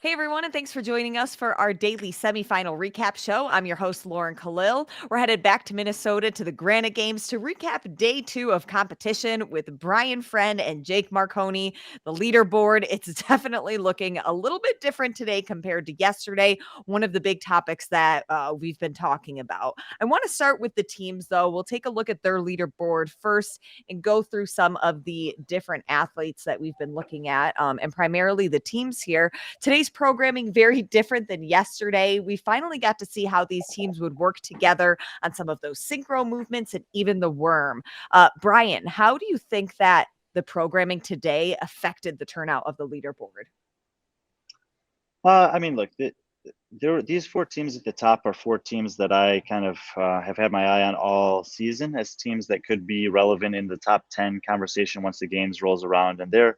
Hey everyone, and thanks for joining us for our daily semifinal recap show. I'm your host, Lauren Kalil. We're headed back to Minnesota to the Granite Games to recap day 2 of competition with Brian Friend and Jake Marconi. The leaderboard, it's definitely looking a little bit different today compared to yesterday. One of the big topics that we've been talking about. I want to start with the teams, though. We'll take a look at their leaderboard first and go through some of the different athletes that we've been looking at, and primarily the teams here. Today's programming very different than yesterday. We finally got to see how these teams would work together on some of those synchro movements and even the worm. Brian, how do you think that the programming today affected the turnout of the leaderboard? Look, these 4 teams at the top are 4 teams that I kind of have had my eye on all season as teams that could be relevant in the top 10 conversation once the games rolls around, and they're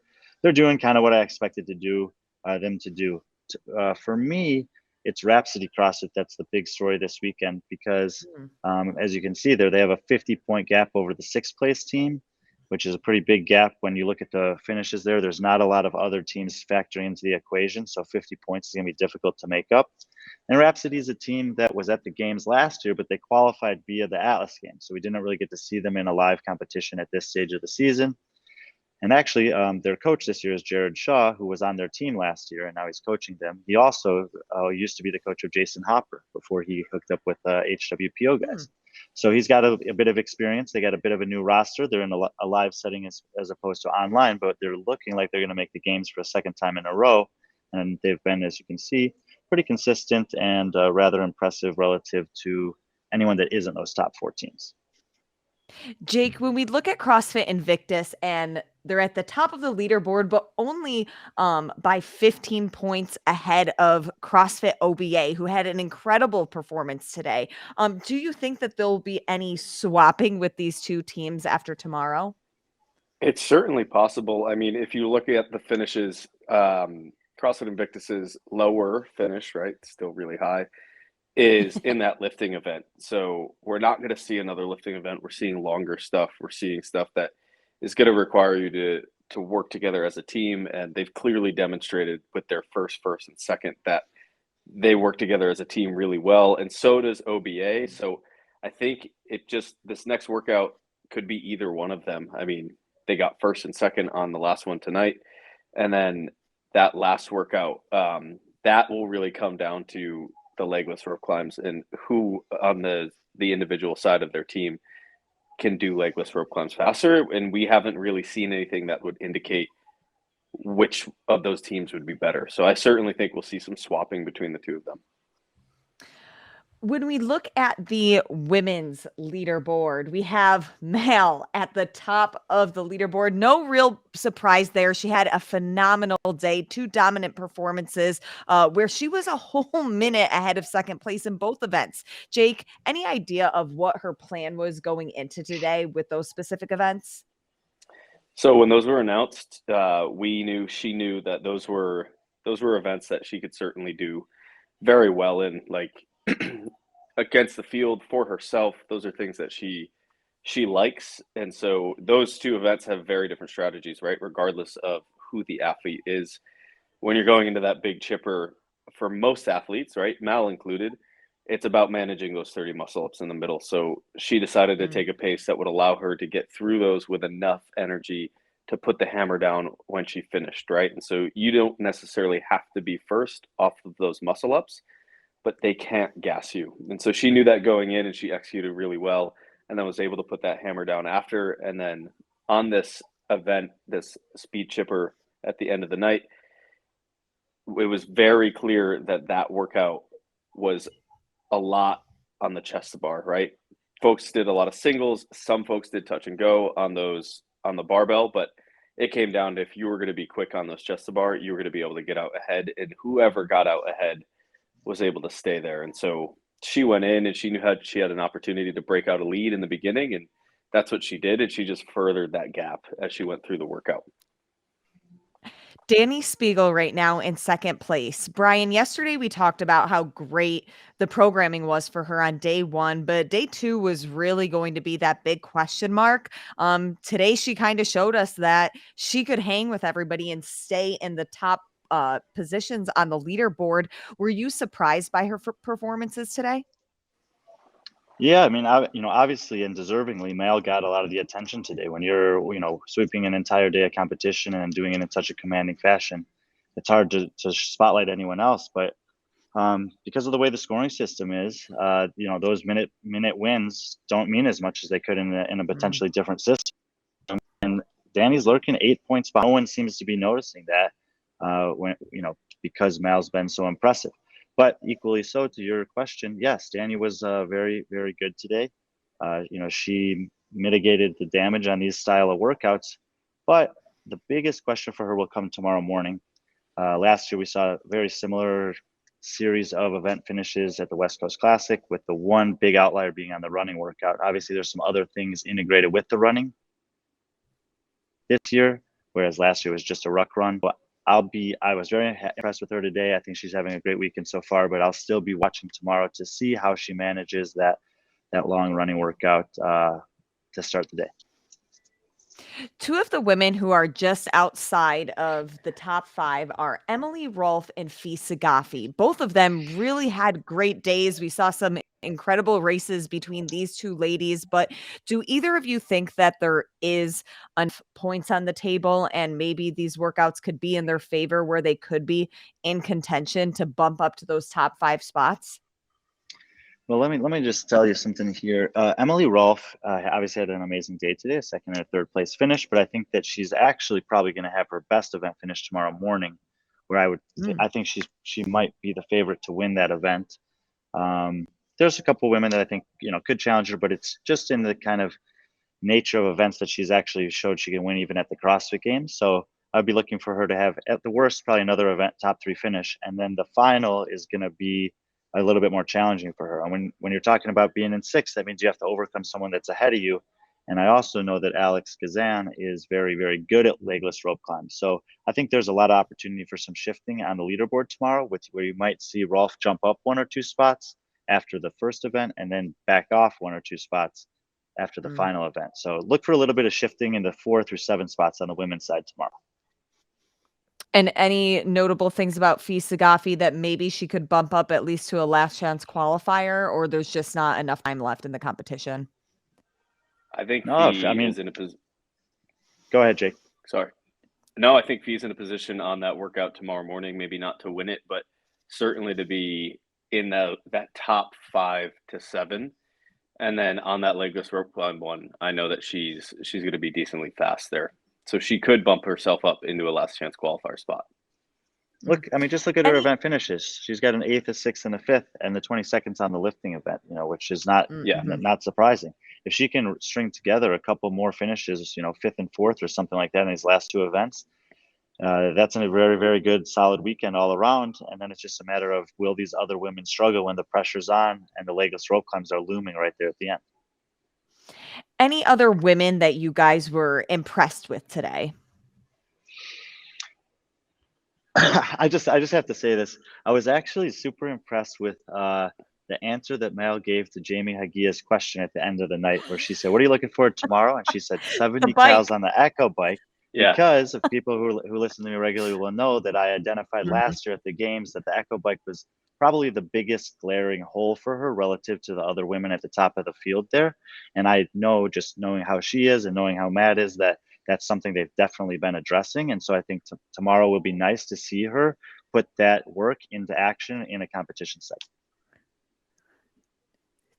doing kind of what I expected them to do. For me, it's Rhapsody CrossFit that's the big story this weekend because, as you can see there, they have a 50-point gap over the 6th place team, which is a pretty big gap when you look at the finishes there. There's not a lot of other teams factoring into the equation, so 50 points is going to be difficult to make up. And Rhapsody is a team that was at the games last year, but they qualified via the Atlas Games, so we didn't really get to see them in a live competition at this stage of the season. And actually, their coach this year is Jared Shaw, who was on their team last year, and now he's coaching them. He also used to be the coach of Jason Hopper before he hooked up with HWPO guys. So he's got a bit of experience. They got a bit of a new roster. They're in a live setting as opposed to online, but they're looking like they're going to make the games for a second time in a row. And they've been, as you can see, pretty consistent and rather impressive relative to anyone that isn't those top 4 teams. Jake, when we look at CrossFit Invictus and they're at the top of the leaderboard, but only by 15 points ahead of CrossFit OBA, who had an incredible performance today. Do you think that there'll be any swapping with these two teams after tomorrow? It's certainly possible. I mean, if you look at the finishes, CrossFit Invictus's lower finish, right, still really high, is in that lifting event. So we're not going to see another lifting event. We're seeing longer stuff. We're seeing stuff that is going to require you to work together as a team. And they've clearly demonstrated with their first, and second that they work together as a team really well. And so does OBA. So I think this next workout could be either one of them. I mean, they got first and second on the last one tonight. And then that last workout, that will really come down to the legless rope climbs and who on the individual side of their team can do legless rope climbs faster. And we haven't really seen anything that would indicate which of those teams would be better. So I certainly think we'll see some swapping between the two of them. When we look at the women's leaderboard, we have Mel at the top of the leaderboard. No real surprise there. She had a phenomenal day, 2 dominant performances where she was a whole minute ahead of second place in both events. Jake, any idea of what her plan was going into today with those specific events? So when those were announced, she knew that those were events that she could certainly do very well in, like against the field for herself. Those are things that she likes. And so those 2 events have very different strategies, right? Regardless of who the athlete is. When you're going into that big chipper, for most athletes, right, Mal included, it's about managing those 30 muscle ups in the middle. So she decided to take a pace that would allow her to get through those with enough energy to put the hammer down when she finished, right? And so you don't necessarily have to be first off of those muscle ups, but they can't gas you. And so she knew that going in, and she executed really well, and then was able to put that hammer down after. And then on this event, this speed chipper at the end of the night, it was very clear that workout was a lot on the chest to bar, right? Folks did a lot of singles. Some folks did touch and go on the barbell, but it came down to if you were going to be quick on those chest to bar, you were going to be able to get out ahead, and whoever got out ahead was able to stay there. And so she went in and she knew she had an opportunity to break out a lead in the beginning, and that's what she did. And she just furthered that gap as she went through the workout. Dani Speegle right now in second place. Brian, yesterday we talked about how great the programming was for her on day 1, but day 2 was really going to be that big question mark. Today she kind of showed us that she could hang with everybody and stay in the top positions on the leaderboard. Were you surprised by her performances today? Yeah, I mean, obviously and deservingly, Mel got a lot of the attention today. When you're, sweeping an entire day of competition and doing it in such a commanding fashion, it's hard to spotlight anyone else. But because of the way the scoring system is, those minute wins don't mean as much as they could in a potentially different system. And Dani's lurking 8 points behind. No one seems to be noticing that because Mal's been so impressive. But equally so, to your question, yes, Dani was very, very good today. She mitigated the damage on these style of workouts. But the biggest question for her will come tomorrow morning. Last year, we saw a very similar series of event finishes at the West Coast Classic, with the one big outlier being on the running workout. Obviously, there's some other things integrated with the running this year, whereas last year was just a ruck run. But I was very impressed with her today. I think she's having a great weekend so far, but I'll still be watching tomorrow to see how she manages that long running workout to start the day. Two of the women who are just outside of the top 5 are Emily Rolfe and Fee Sagafi. Both of them really had great days. We saw some incredible races between these two ladies, but do either of you think that there is enough points on the table and maybe these workouts could be in their favor where they could be in contention to bump up to those top 5 spots? Well, let me just tell you something here. Emily Rolfe obviously had an amazing day today, a second and a third place finish, but I think that she's actually probably going to have her best event finish tomorrow morning, where I think she might be the favorite to win that event. There's a couple women that I think could challenge her, but it's just in the kind of nature of events that she's actually showed she can win even at the CrossFit Games. So I'd be looking for her to have, at the worst, probably another event top 3 finish, and then the final is going to be a little bit more challenging for her. And when you're talking about being in 6th, that means you have to overcome someone that's ahead of you. And I also know that Alex Gazan is very, very good at legless rope climbs. So I think there's a lot of opportunity for some shifting on the leaderboard tomorrow, where you might see Rolfe jump up 1 or 2 spots after the first event and then back off 1 or 2 spots after the final event. So look for a little bit of shifting in the 4 through 7 spots on the women's side tomorrow. And any notable things about Fee Sagafi that maybe she could bump up at least to a last chance qualifier, or there's just not enough time left in the competition? I think is in a position. Go ahead, Jake. Sorry. No, I think Fee's in a position on that workout tomorrow morning, maybe not to win it, but certainly to be in that top 5 to 7. And then on that legless rope climb one, I know that she's going to be decently fast there. So she could bump herself up into a last chance qualifier spot. Just look at her event finishes. She's got an 8th, a 6th, and a 5th, and the 22nd's on the lifting event, which is not surprising. If she can string together a couple more finishes, 5th and 4th or something like that in these last 2 events, that's a very, very good, solid weekend all around. And then it's just a matter of, will these other women struggle when the pressure's on and the legless rope climbs are looming right there at the end? Any other women that you guys were impressed with today? I just have to say this. I was actually super impressed with the answer that Mal gave to Jamie Hagia's question at the end of the night, where she said, "What are you looking for tomorrow?" And she said 70 cows on the Echo bike. Yeah. Because of people who listen to me regularly will know that I identified last year at the games that the Echo bike was probably the biggest glaring hole for her relative to the other women at the top of the field there. And I know, just knowing how she is and knowing how Matt is, that that's something they've definitely been addressing. And so I think tomorrow will be nice to see her put that work into action in a competition set.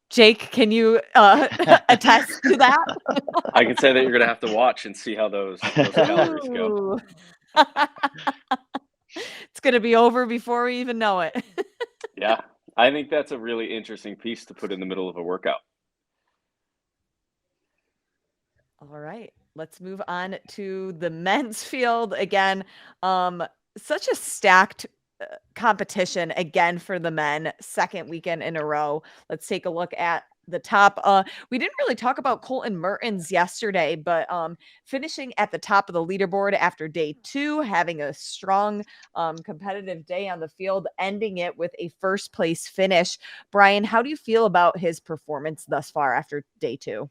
Jake, can you attest to that? I can say that you're going to have to watch and see how those calories go. It's going to be over before we even know it. Yeah, I think that's a really interesting piece to put in the middle of a workout. All right, let's move on to the men's field again. Such a stacked competition again for the men, second weekend in a row. Let's take a look at the top. We didn't really talk about Colten Mertens yesterday, but finishing at the top of the leaderboard after day 2, having a strong competitive day on the field, ending it with a first place finish. Brian, how do you feel about his performance thus far after day 2?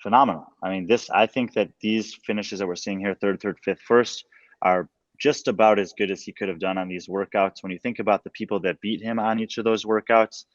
Phenomenal. I mean, I think that these finishes that we're seeing here, 3rd, 5th, 1st, are just about as good as he could have done on these workouts. When you think about the people that beat him on each of those workouts,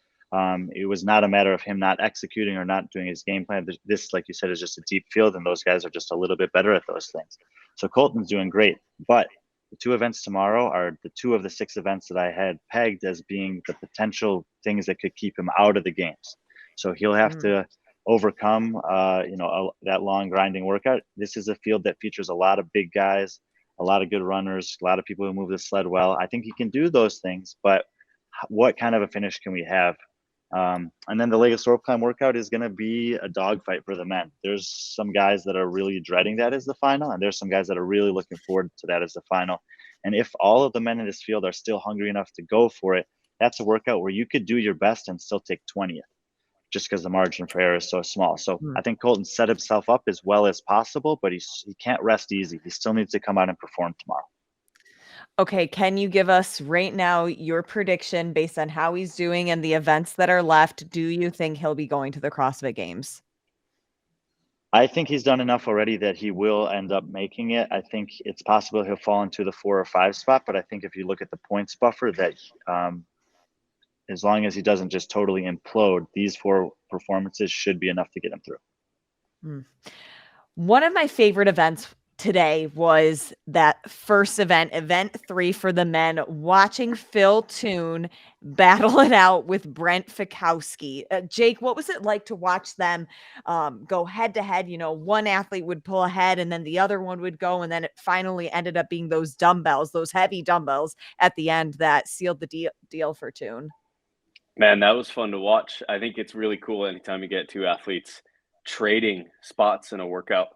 it was not a matter of him not executing or not doing his game plan. This, like you said, is just a deep field, and those guys are just a little bit better at those things. So Colten's doing great. But the 2 events tomorrow are the 2 of the 6 events that I had pegged as being the potential things that could keep him out of the games. So he'll have to overcome, that long grinding workout. This is a field that features a lot of big guys, a lot of good runners, a lot of people who move the sled well. I think he can do those things, but what kind of a finish can we have? And then the Lagos rope climb workout is going to be a dogfight for the men. There's some guys that are really dreading that as the final, and there's some guys that are really looking forward to that as the final. And if all of the men in this field are still hungry enough to go for it, that's a workout where you could do your best and still take 20th, just because the margin for error is so small. So I think Colten set himself up as well as possible, but he can't rest easy. He still needs to come out and perform tomorrow. Okay, can you give us right now your prediction based on how he's doing and the events that are left? Do you think he'll be going to the CrossFit Games? I think he's done enough already that he will end up making it. I think it's possible he'll fall into the 4 or 5 spot, but I think if you look at the points buffer, that as long as he doesn't just totally implode, these 4 performances should be enough to get him through. One of my favorite events today was that first event, event 3 for the men, watching Phil Toon battle it out with Brent Fikowski. Jake, what was it like to watch them go head to head? One athlete would pull ahead and then the other one would go, and then it finally ended up being those dumbbells, those heavy dumbbells at the end that sealed the deal for Toon. Man, that was fun to watch. I think it's really cool anytime you get 2 athletes trading spots in a workout.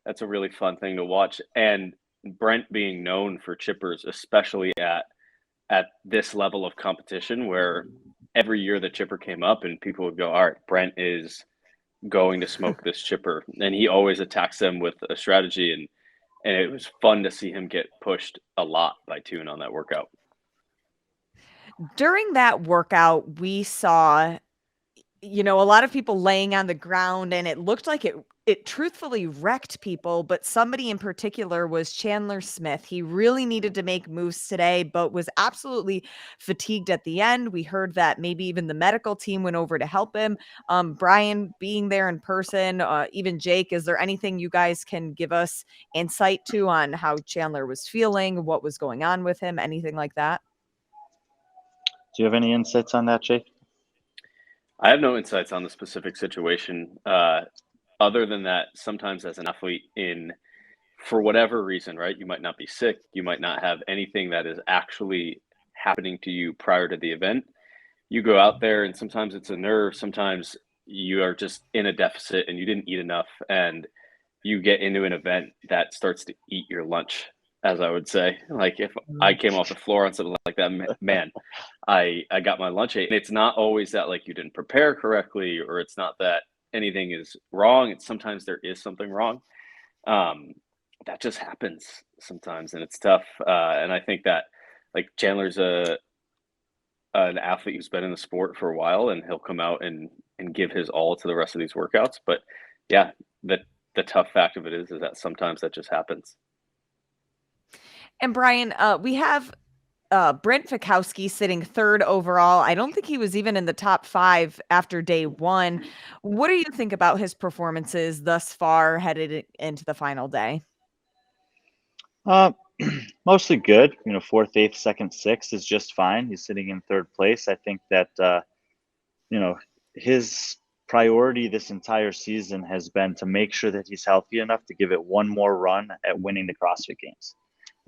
That's a really fun thing to watch. And Brent being known for chippers, especially at this level of competition, where every year the chipper came up and people would go, all right, Brent is going to smoke this chipper. And he always attacks them with a strategy. And it was fun to see him get pushed a lot by Toon on that workout. During that workout, we saw, a lot of people laying on the ground, and it looked like it truthfully wrecked people, but somebody in particular was Chandler Smith. He really needed to make moves today, but was absolutely fatigued at the end. We heard that maybe even the medical team went over to help him. Brian, being there in person, even Jake, is there anything you guys can give us insight to on how Chandler was feeling, what was going on with him, anything like that? Do you have any insights on that, Jake? I have no insights on the specific situation, other than that sometimes as an athlete, for whatever reason, right, you might not be sick, you might not have anything that is actually happening to you prior to the event. You go out there and sometimes it's a nerve, sometimes you are just in a deficit and you didn't eat enough, and you get into an event that starts to eat your lunch, as I would say. Like if I came off the floor on something like that, man, I got my lunch ate. And it's not always that like you didn't prepare correctly, or it's not that anything is wrong. It's sometimes there is something wrong. That just happens sometimes, and it's tough. And I think that like Chandler's an athlete who's been in the sport for a while, and he'll come out and give his all to the rest of these workouts. But yeah, the tough fact of it is that sometimes that just happens. And Brian, we have Brent Fikowski sitting 3rd overall. I don't think he was even in the top 5 after day 1. What do you think about his performances thus far headed into the final day? Mostly good. 4th, 8th, 2nd, 6th is just fine. He's sitting in 3rd place. I think that, his priority this entire season has been to make sure that he's healthy enough to give it one more run at winning the CrossFit Games.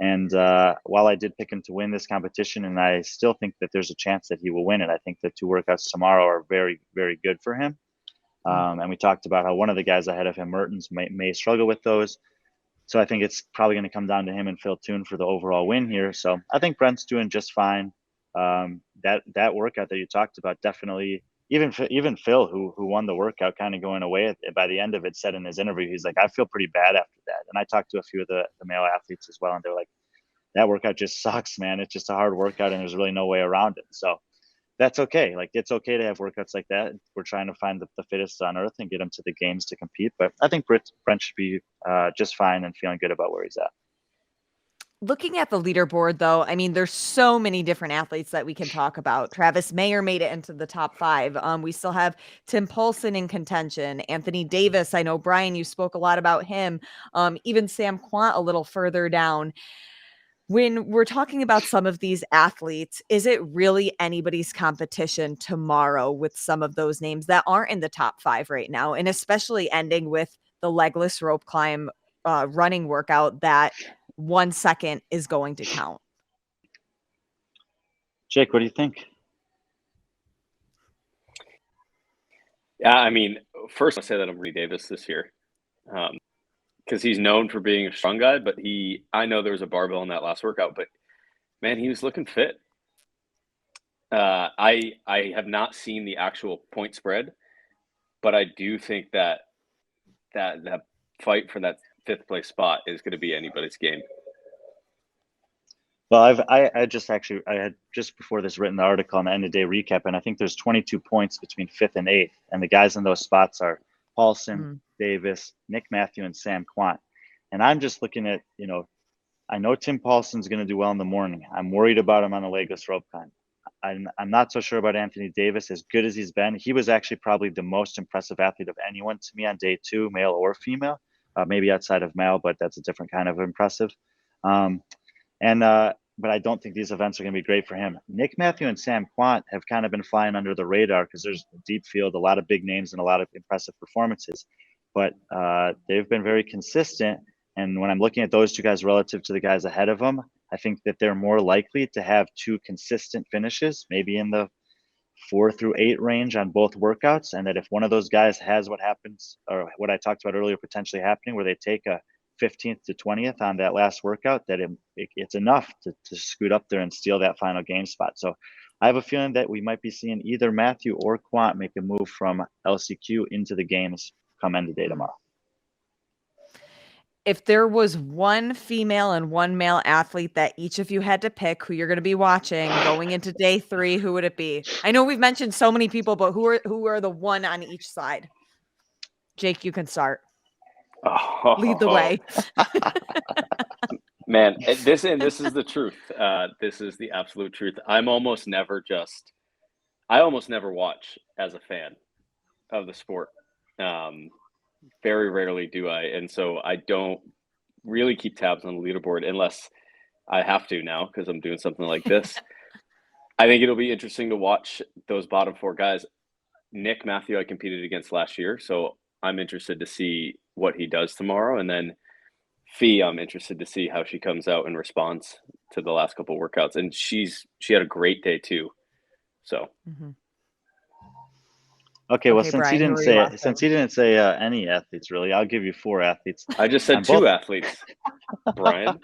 And while I did pick him to win this competition, and I still think that there's a chance that he will win it, I think the 2 workouts tomorrow are very, very good for him. And we talked about how one of the guys ahead of him, Mertens, may struggle with those. So I think it's probably going to come down to him and Phil Toon for the overall win here. So I think Brent's doing just fine. That workout that you talked about, definitely, even Phil, who won the workout, kind of going away by the end of it, said in his interview, he's like, I feel pretty bad after that. And I talked to a few of the male athletes as well, and they're like, that workout just sucks, man. It's just a hard workout, and there's really no way around it. So that's okay. Like, it's okay to have workouts like that. We're trying to find the fittest on earth and get him to the games to compete. But I think Brent should be just fine and feeling good about where he's at. Looking at the leaderboard, though, I mean, there's so many different athletes that we can talk about. Travis Mayer made it into the top 5. We still have Tim Poulsen in contention. Anthony Davis, I know, Brian, you spoke a lot about him. Even Sam Quant a little further down. When we're talking about some of these athletes, is it really anybody's competition tomorrow with some of those names that aren't in the top 5 right now? And especially ending with the legless rope climb running workout that 1 second is going to count. Jake, what do you think? Yeah, I mean, first I'll say that I'm Reed Davis this year, because he's known for being a strong guy. But I know there was a barbell in that last workout, but man, he was looking fit. I have not seen the actual point spread, but I do think that fight for that 5th place spot is going to be anybody's game. Well, I had just before this written the article on the end of day recap, and I think there's 22 points between 5th and 8th, and the guys in those spots are Paulsen, Davis, Nick Matthew, and Sam Quant. And I'm just looking at, I know Tim Paulsen's going to do well in the morning. I'm worried about him on a legless rope climb. I'm not so sure about Anthony Davis. As good as he's been, he was actually probably the most impressive athlete of anyone to me on day 2, male or female, maybe outside of male, but that's a different kind of impressive. But I don't think these events are going to be great for him. Nick Matthew and Sam Quant have kind of been flying under the radar because there's a deep field, a lot of big names, and a lot of impressive performances. But they've been very consistent. And when I'm looking at those 2 guys relative to the guys ahead of them, I think that they're more likely to have 2 consistent finishes, maybe in the 4 through 8 range on both workouts. And that if one of those guys has what happens, or what I talked about earlier potentially happening, where they take a 15th to 20th on that last workout, that it's enough to scoot up there and steal that final game spot. So I have a feeling that we might be seeing either Matthew or Quant make a move from LCQ into the games come end of day tomorrow. If there was one female and one male athlete that each of you had to pick who you're going to be watching going into day 3, who would it be? I know we've mentioned so many people, but who are the one on each side? Jake, you can start. Lead the way. Man, this is the truth. This is the absolute truth. I almost never watch as a fan of the sport. Very rarely do I. And so I don't really keep tabs on the leaderboard unless I have to now because I'm doing something like this. I think it'll be interesting to watch those bottom 4 guys. Nick Matthew I competed against last year, so I'm interested to see what he does tomorrow. And then Fee, I'm interested to see how she comes out and responds to the last couple of workouts. And she had a great day too. So. Okay, well, since Brian, he didn't say any athletes, really, I'll give you 4 athletes. I just said 2 athletes, Brian.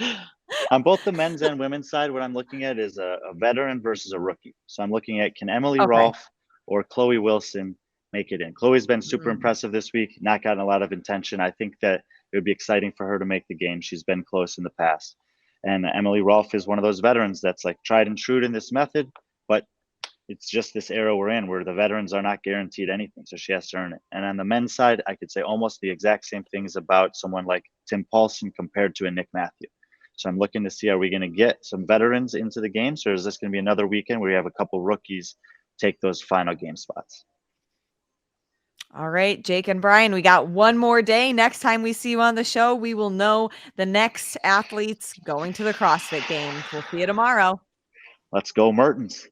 On both the men's and women's side, what I'm looking at is a veteran versus a rookie. So I'm looking at, can Emily Rolfe or Chloe Wilson make it in? Chloe's been super impressive this week, not gotten a lot of attention. I think that it would be exciting for her to make the game. She's been close in the past. And Emily Rolfe is one of those veterans that's like tried and true in this method, but it's just this era we're in where the veterans are not guaranteed anything. So she has to earn it. And on the men's side, I could say almost the exact same things about someone like Tim Paulsen compared to a Nick Matthew. So I'm looking to see, are we going to get some veterans into the games, or is this going to be another weekend where we have a couple rookies take those final game spots? All right, Jake and Brian, we got one more day. Next time we see you on the show, we will know the next athletes going to the CrossFit Games. We'll see you tomorrow. Let's go, Mertens.